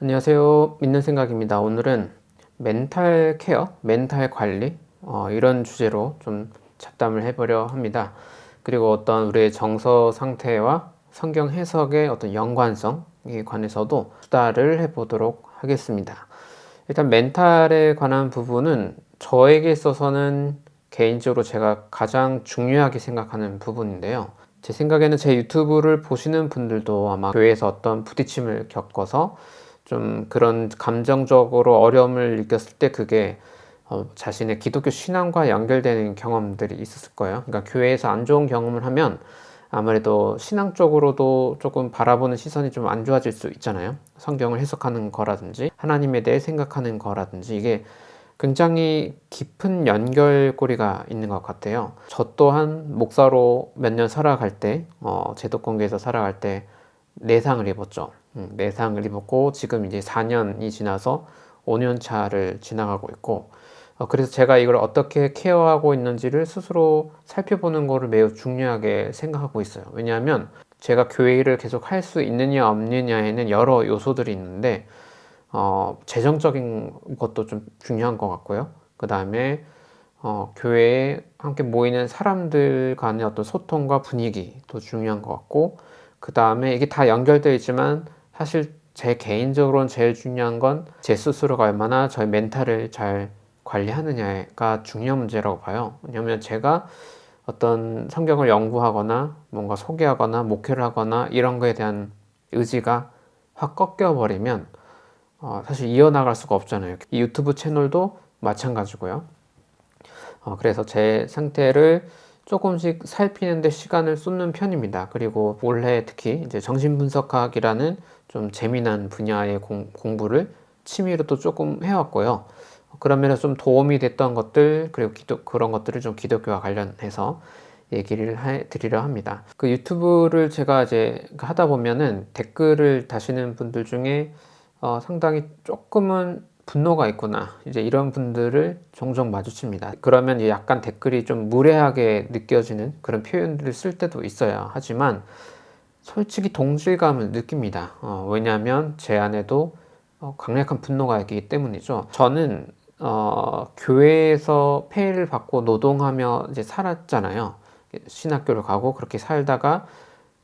안녕하세요. 믿는 생각입니다. 오늘은 멘탈 케어, 멘탈 관리, 이런 주제로 좀 잡담을 해보려 합니다. 그리고 어떤 우리의 정서 상태와 성경 해석의 어떤 연관성에 관해서도 수다를 해보도록 하겠습니다. 일단 멘탈에 관한 부분은 저에게 있어서는 개인적으로 제가 가장 중요하게 생각하는 부분인데요. 제 생각에는 제 유튜브를 보시는 분들도 아마 교회에서 어떤 부딪힘을 겪어서 좀 그런 감정적으로 어려움을 느꼈을 때 그게 자신의 기독교 신앙과 연결되는 경험들이 있었을 거예요. 그러니까 교회에서 안 좋은 경험을 하면 아무래도 신앙적으로도 조금 바라보는 시선이 좀 안 좋아질 수 있잖아요. 성경을 해석하는 거라든지 하나님에 대해 생각하는 거라든지 이게 굉장히 깊은 연결고리가 있는 것 같아요. 저 또한 목사로 몇 년 살아갈 때, 제독권교에서 살아갈 때 내상을 입었죠. 내상을 입었고 지금 이제 4년이 지나서 5년 차를 지나가고 있고, 그래서 제가 이걸 어떻게 케어하고 있는지를 스스로 살펴보는 거를 매우 중요하게 생각하고 있어요. 왜냐하면 제가 교회 일을 계속 할 수 있느냐 없느냐에는 여러 요소들이 있는데 재정적인 것도 좀 중요한 것 같고요. 그 다음에 교회에 함께 모이는 사람들 간의 어떤 소통과 분위기도 중요한 것 같고, 그 다음에 이게 다 연결되어 있지만 사실 제 개인적으로는 제일 중요한 건 제 스스로가 얼마나 저의 멘탈을 잘 관리하느냐가 중요한 문제라고 봐요. 왜냐하면 제가 어떤 성경을 연구하거나 뭔가 소개하거나 목회를 하거나 이런 거에 대한 의지가 확 꺾여버리면 사실 이어나갈 수가 없잖아요. 이 유튜브 채널도 마찬가지고요. 그래서 제 상태를 조금씩 살피는데 시간을 쏟는 편입니다. 그리고 올해 특히 이제 정신분석학이라는 좀 재미난 분야의 공부를 취미로 또 조금 해왔고요. 그런 면에서 좀 도움이 됐던 것들, 그리고 그런 것들을 좀 기독교와 관련해서 얘기를 드리려 합니다. 그 유튜브를 제가 이제 하다 보면은 댓글을 다시는 분들 중에 상당히 조금은 분노가 있구나. 이제 이런 분들을 종종 마주칩니다. 그러면 약간 댓글이 좀 무례하게 느껴지는 그런 표현들을 쓸 때도 있어요. 하지만 솔직히 동질감을 느낍니다. 왜냐하면 제 안에도 강력한 분노가 있기 때문이죠. 저는 교회에서 페이를 받고 노동하며 이제 살았잖아요. 신학교를 가고 그렇게 살다가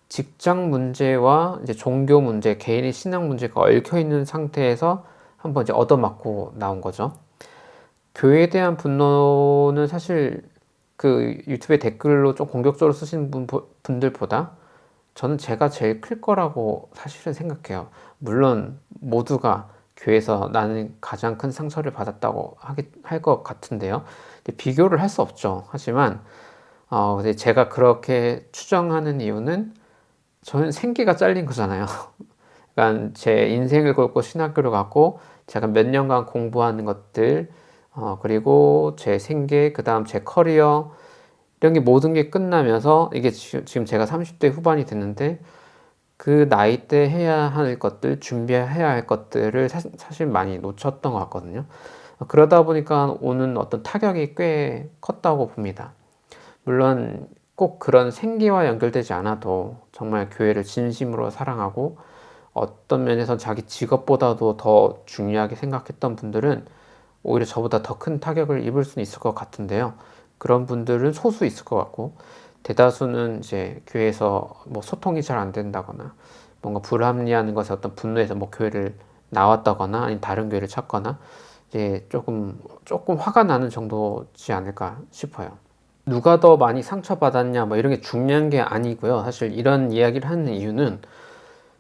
직장 문제와 이제 종교 문제, 개인의 신앙 문제가 얽혀 있는 상태에서 한번 이제 얻어맞고 나온 거죠. 교회에 대한 분노는 사실 그 유튜브에 댓글로 좀 공격적으로 쓰시는 분들보다 저는 제가 제일 클 거라고 사실은 생각해요. 물론 모두가 교회에서 나는 가장 큰 상처를 받았다고 할 것 같은데요. 비교를 할 수 없죠. 하지만 제가 그렇게 추정하는 이유는 저는 생기가 잘린 거잖아요. 그러니까 제 인생을 걸고 신학교를 갔고 제가 몇 년간 공부하는 것들, 그리고 제 생계, 그 다음 제 커리어 이런 게 모든 게 끝나면서 이게 지금 제가 30대 후반이 됐는데 그 나이 때 해야 할 것들, 준비해야 할 것들을 사실 많이 놓쳤던 것 같거든요. 그러다 보니까 오는 어떤 타격이 꽤 컸다고 봅니다. 물론 꼭 그런 생계와 연결되지 않아도 정말 교회를 진심으로 사랑하고 어떤 면에서 자기 직업보다도 더 중요하게 생각했던 분들은 오히려 저보다 더 큰 타격을 입을 수는 있을 것 같은데요. 그런 분들은 소수 있을 것 같고, 대다수는 이제 교회에서 뭐 소통이 잘 안 된다거나, 뭔가 불합리한 것에 어떤 분노해서 뭐 교회를 나왔다거나, 아니면 다른 교회를 찾거나, 이제 조금 화가 나는 정도지 않을까 싶어요. 누가 더 많이 상처받았냐, 뭐 이런 게 중요한 게 아니고요. 사실 이런 이야기를 하는 이유는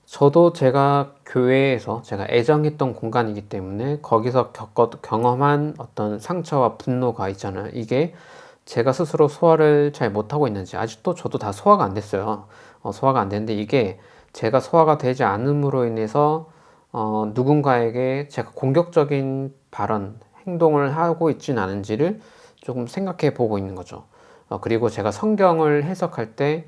저도 제가 교회에서 제가 애정했던 공간이기 때문에 거기서 경험한 어떤 상처와 분노가 있잖아요. 이게 제가 스스로 소화를 잘 못하고 있는지 아직도 저도 다 소화가 안 됐어요. 소화가 안 됐는데 이게 제가 소화가 되지 않음으로 인해서 누군가에게 제가 공격적인 발언, 행동을 하고 있진 않은지를 조금 생각해 보고 있는 거죠. 그리고 제가 성경을 해석할 때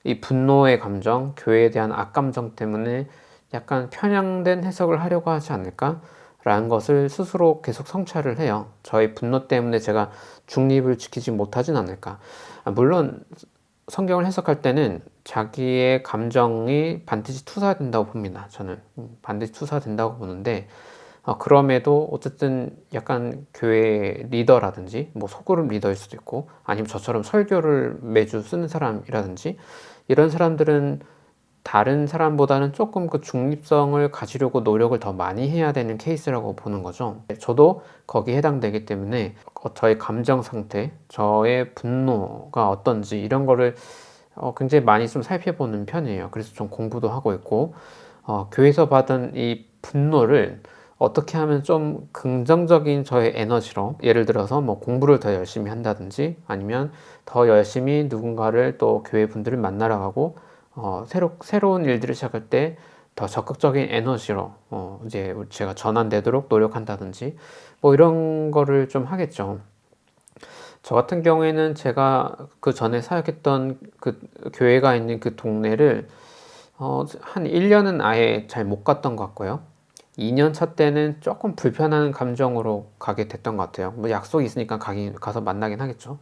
이 분노의 감정, 교회에 대한 악감정 때문에 약간 편향된 해석을 하려고 하지 않을까라는 것을 스스로 계속 성찰을 해요. 저의 분노 때문에 제가 중립을 지키지 못하진 않을까. 물론 성경을 해석할 때는 자기의 감정이 반드시 투사된다고 봅니다. 저는 반드시 투사된다고 보는데 그럼에도 어쨌든 약간 교회 리더라든지 뭐 소그룹 리더일 수도 있고 아니면 저처럼 설교를 매주 쓰는 사람이라든지 이런 사람들은 다른 사람보다는 조금 그 중립성을 가지려고 노력을 더 많이 해야 되는 케이스라고 보는 거죠. 저도 거기에 해당되기 때문에 저의 감정 상태, 저의 분노가 어떤지 이런 거를 굉장히 많이 좀 살펴보는 편이에요. 그래서 좀 공부도 하고 있고 교회에서 받은 이 분노를 어떻게 하면 좀 긍정적인 저의 에너지로, 예를 들어서 뭐 공부를 더 열심히 한다든지 아니면 더 열심히 누군가를 또 교회 분들을 만나러 가고 새로운 일들을 시작할 때 더 적극적인 에너지로 이제 제가 전환되도록 노력한다든지 뭐 이런 거를 좀 하겠죠. 저 같은 경우에는 제가 그 전에 사역했던 그 교회가 있는 그 동네를 한 1년은 아예 잘 못 갔던 것 같고요. 2년 차 때는 조금 불편한 감정으로 가게 됐던 것 같아요. 뭐 약속이 있으니까 가서 만나긴 하겠죠.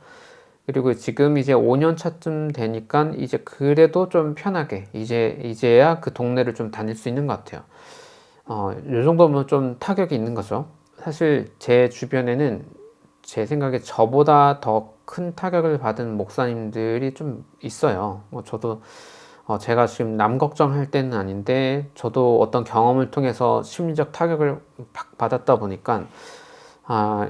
그리고 지금 이제 5년 차쯤 되니까 이제 그래도 좀 편하게 이제야 그 동네를 좀 다닐 수 있는 것 같아요. 이 정도면 좀 타격이 있는 거죠. 사실 제 주변에는 제 생각에 저보다 더 큰 타격을 받은 목사님들이 좀 있어요. 저도 제가 지금 남 걱정할 때는 아닌데 저도 어떤 경험을 통해서 심리적 타격을 받았다 보니까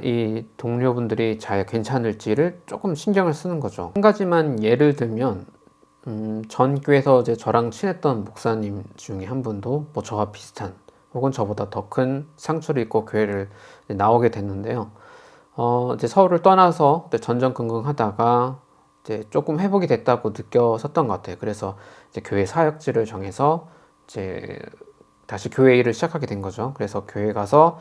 이 동료분들이 잘 괜찮을지를 조금 신경을 쓰는 거죠. 한 가지만 예를 들면 전 교회에서 이제 저랑 친했던 목사님 중에 한 분도 뭐 저와 비슷한 혹은 저보다 더 큰 상처를 입고 교회를 나오게 됐는데요. 이제 서울을 떠나서 전전긍긍하다가 이제 조금 회복이 됐다고 느꼈었던 것 같아요. 그래서 이제 교회 사역지를 정해서 이제 다시 교회 일을 시작하게 된 거죠. 그래서 교회 가서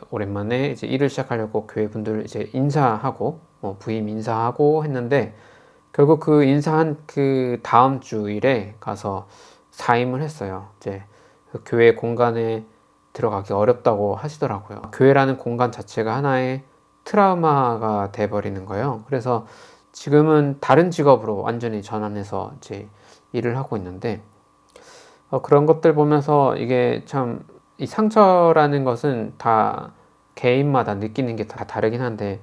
오랜만에 이제 일을 시작하려고 교회 분들 이제 인사하고 부임 인사하고 했는데 결국 그 인사한 그 다음 주일에 가서 사임을 했어요. 이제 그 교회 공간에 들어가기 어렵다고 하시더라고요. 교회라는 공간 자체가 하나의 트라우마가 돼버리는 거예요. 그래서 지금은 다른 직업으로 완전히 전환해서 이제 일을 하고 있는데 그런 것들 보면서 이게 참 이 상처라는 것은 다 개인마다 느끼는 게 다 다르긴 한데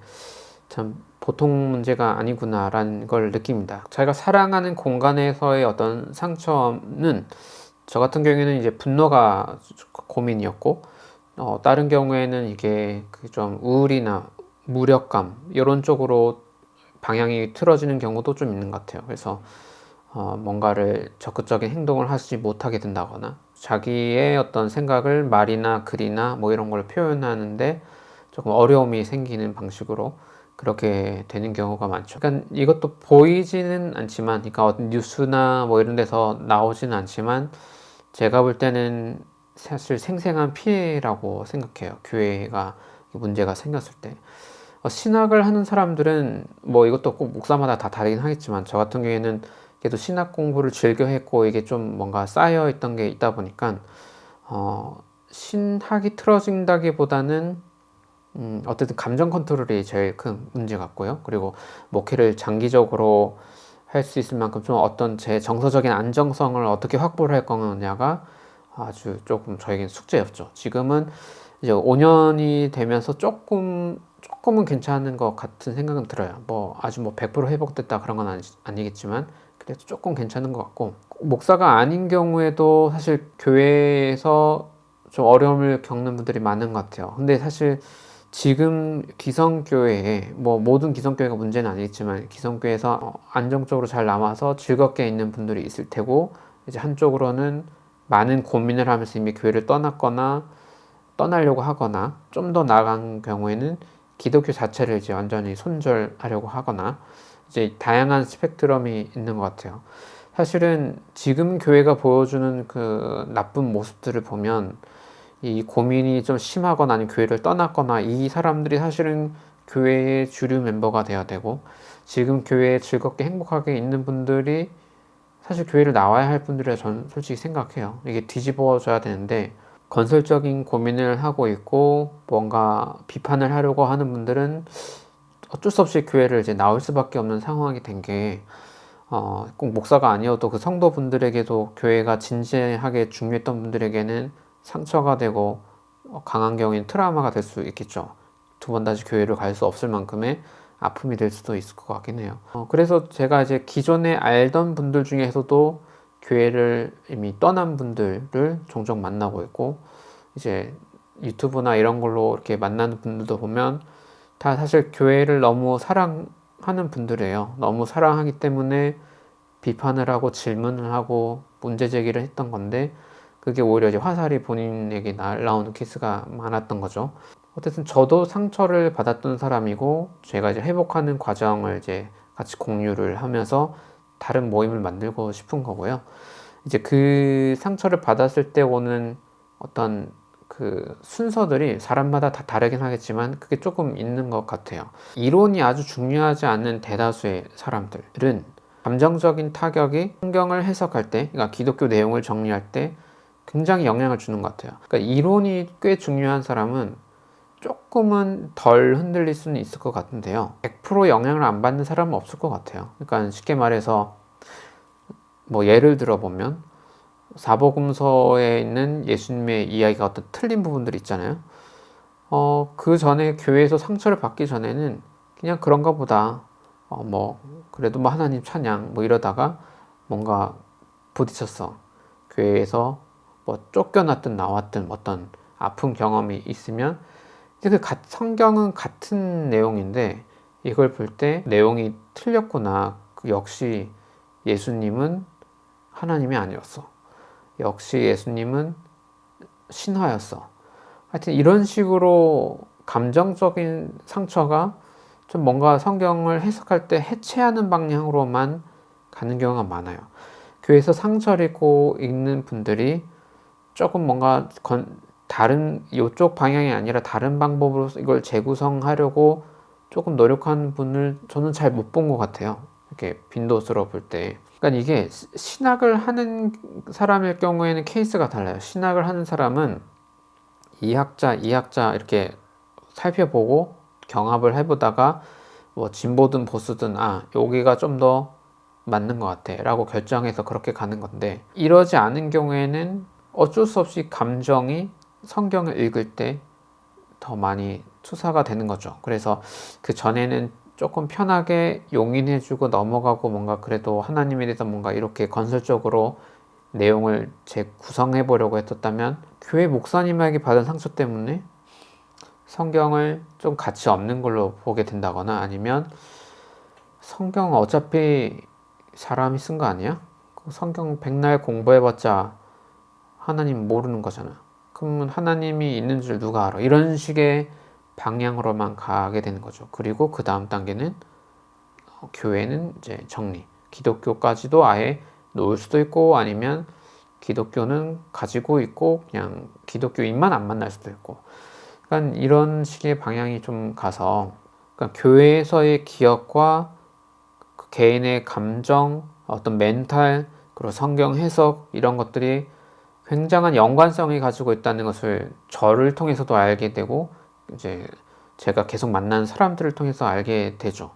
참 보통 문제가 아니구나라는 걸 느낍니다. 자기가 사랑하는 공간에서의 어떤 상처는 저 같은 경우에는 이제 분노가 고민이었고 다른 경우에는 이게 그 좀 우울이나 무력감 이런 쪽으로 방향이 틀어지는 경우도 좀 있는 것 같아요. 그래서 뭔가를 적극적인 행동을 하지 못하게 된다거나 자기의 어떤 생각을 말이나 글이나 뭐 이런 걸 표현하는데 조금 어려움이 생기는 방식으로 그렇게 되는 경우가 많죠. 그러니까 이것도 보이지는 않지만, 그러니까 어떤 뉴스나 뭐 이런 데서 나오지는 않지만 제가 볼 때는 사실 생생한 피해라고 생각해요. 교회가 문제가 생겼을 때. 신학을 하는 사람들은 뭐 이것도 꼭 목사마다 다 다르긴 하겠지만 저 같은 경우에는 그래도 신학 공부를 즐겨 했고 이게 좀 뭔가 쌓여 있던 게 있다 보니까 신학이 틀어진다기보다는 어쨌든 감정 컨트롤이 제일 큰 문제 같고요. 그리고 목회를 장기적으로 할 수 있을 만큼 좀 어떤 제 정서적인 안정성을 어떻게 확보를 할 거냐가 아주 조금 저에겐 숙제였죠. 지금은 이제 5년이 되면서 조금은 괜찮은 것 같은 생각은 들어요. 뭐 아주 뭐 100% 회복됐다 그런 건 아니겠지만 그래도 조금 괜찮은 것 같고 목사가 아닌 경우에도 사실 교회에서 좀 어려움을 겪는 분들이 많은 것 같아요. 근데 사실 지금 기성교회에 뭐 모든 기성교회가 문제는 아니겠지만 기성교회에서 안정적으로 잘 남아서 즐겁게 있는 분들이 있을 테고 이제 한쪽으로는 많은 고민을 하면서 이미 교회를 떠났거나 떠나려고 하거나 좀 더 나아간 경우에는 기독교 자체를 이제 완전히 손절하려고 하거나 이제 다양한 스펙트럼이 있는 것 같아요. 사실은 지금 교회가 보여주는 그 나쁜 모습들을 보면 이 고민이 좀 심하거나 아니면 교회를 떠났거나 이 사람들이 사실은 교회의 주류 멤버가 돼야 되고 지금 교회에 즐겁게 행복하게 있는 분들이 사실 교회를 나와야 할 분들이라 저는 솔직히 생각해요. 이게 뒤집어져야 되는데 건설적인 고민을 하고 있고 뭔가 비판을 하려고 하는 분들은 어쩔 수 없이 교회를 이제 나올 수밖에 없는 상황이 된 게 꼭 목사가 아니어도 그 성도분들에게도 교회가 진지하게 중요했던 분들에게는 상처가 되고 강한 경우에는 트라우마가 될 수 있겠죠. 두 번 다시 교회를 갈 수 없을 만큼의 아픔이 될 수도 있을 것 같긴 해요. 그래서 제가 이제 기존에 알던 분들 중에서도 교회를 이미 떠난 분들을 종종 만나고 있고, 이제 유튜브나 이런 걸로 이렇게 만나는 분들도 보면 다 사실 교회를 너무 사랑하는 분들이에요. 너무 사랑하기 때문에 비판을 하고 질문을 하고 문제 제기를 했던 건데, 그게 오히려 이제 화살이 본인에게 날라오는 케이스가 많았던 거죠. 어쨌든 저도 상처를 받았던 사람이고, 제가 이제 회복하는 과정을 이제 같이 공유를 하면서 다른 모임을 만들고 싶은 거고요. 이제 그 상처를 받았을 때 오는 어떤 그 순서들이 사람마다 다 다르긴 하겠지만 그게 조금 있는 것 같아요. 이론이 아주 중요하지 않은 대다수의 사람들은 감정적인 타격이 성경을 해석할 때, 그러니까 기독교 내용을 정리할 때 굉장히 영향을 주는 것 같아요. 그러니까 이론이 꽤 중요한 사람은 조금은 덜 흔들릴 수는 있을 것 같은데요. 100% 영향을 안 받는 사람은 없을 것 같아요. 그러니까 쉽게 말해서 뭐 예를 들어 보면 사복음서에 있는 예수님의 이야기가 어떤 틀린 부분들이 있잖아요. 그 전에 교회에서 상처를 받기 전에는 그냥 그런가 보다. 뭐 그래도 뭐 하나님 찬양 뭐 이러다가 뭔가 부딪혔어. 교회에서 뭐 쫓겨났든 나왔든 어떤 아픈 경험이 있으면 이제 성경은 같은 내용인데 이걸 볼 때 내용이 틀렸구나. 역시 예수님은 하나님이 아니었어. 역시 예수님은 신화였어. 하여튼 이런 식으로 감정적인 상처가 좀 뭔가 성경을 해석할 때 해체하는 방향으로만 가는 경우가 많아요. 교회에서 상처를 입고 있는 분들이 조금 뭔가 다른 이쪽 방향이 아니라 다른 방법으로 이걸 재구성하려고 조금 노력하는 분을 저는 잘 못 본 것 같아요. 이렇게 빈도수로 볼 때. 그러니까 이게 신학을 하는 사람일 경우에는 케이스가 달라요. 신학을 하는 사람은 2학자, 2학자 이렇게 살펴보고 경합을 해보다가 뭐 진보든 보수든 여기가 좀 더 맞는 것 같아 라고 결정해서 그렇게 가는 건데, 이러지 않은 경우에는 어쩔 수 없이 감정이 성경을 읽을 때 더 많이 투사가 되는 거죠. 그래서 그 전에는 조금 편하게 용인해주고 넘어가고 뭔가 그래도 하나님에 대해서 뭔가 이렇게 건설적으로 내용을 재구성해 보려고 했었다면, 교회 목사님에게 받은 상처 때문에 성경을 좀 가치 없는 걸로 보게 된다거나, 아니면 성경은 어차피 사람이 쓴 거 아니야? 성경 백날 공부해봤자 하나님 모르는 거잖아. 그러면 하나님이 있는 줄 누가 알아? 이런 식의 방향으로만 가게 되는 거죠. 그리고 그 다음 단계는 교회는 이제 정리. 기독교까지도 아예 놓을 수도 있고, 아니면 기독교는 가지고 있고 그냥 기독교인만 안 만날 수도 있고. 그러니까 이런 식의 방향이 좀 가서, 그러니까 교회에서의 기억과 그 개인의 감정, 어떤 멘탈, 그리고 성경 해석 이런 것들이 굉장한 연관성이 가지고 있다는 것을 저를 통해서도 알게 되고, 이제 제가 계속 만나는 사람들을 통해서 알게 되죠.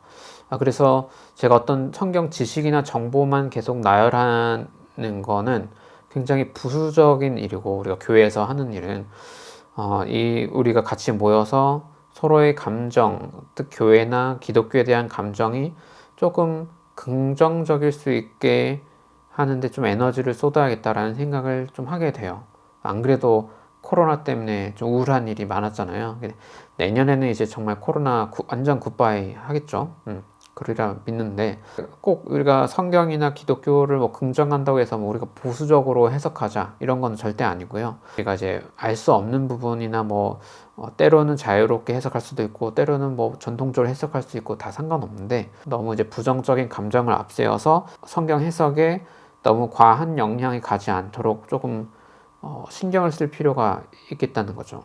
그래서 제가 어떤 성경 지식이나 정보만 계속 나열하는 거는 굉장히 부수적인 일이고, 우리가 교회에서 하는 일은 우리가 같이 모여서 서로의 감정, 즉 교회나 기독교에 대한 감정이 조금 긍정적일 수 있게 하는데 좀 에너지를 쏟아야겠다라는 생각을 좀 하게 돼요. 안 그래도 코로나 때문에 좀 우울한 일이 많았잖아요. 내년에는 이제 정말 코로나 완전 굿바이 하겠죠. 그러리라 믿는데, 꼭 우리가 성경이나 기독교를 뭐 긍정한다고 해서 뭐 우리가 보수적으로 해석하자 이런 건 절대 아니고요. 우리가 이제 알 수 없는 부분이나 뭐 때로는 자유롭게 해석할 수도 있고 때로는 뭐 전통적으로 해석할 수 있고 다 상관없는데, 너무 이제 부정적인 감정을 앞세워서 성경 해석에 너무 과한 영향이 가지 않도록 조금 신경을 쓸 필요가 있겠다는 거죠.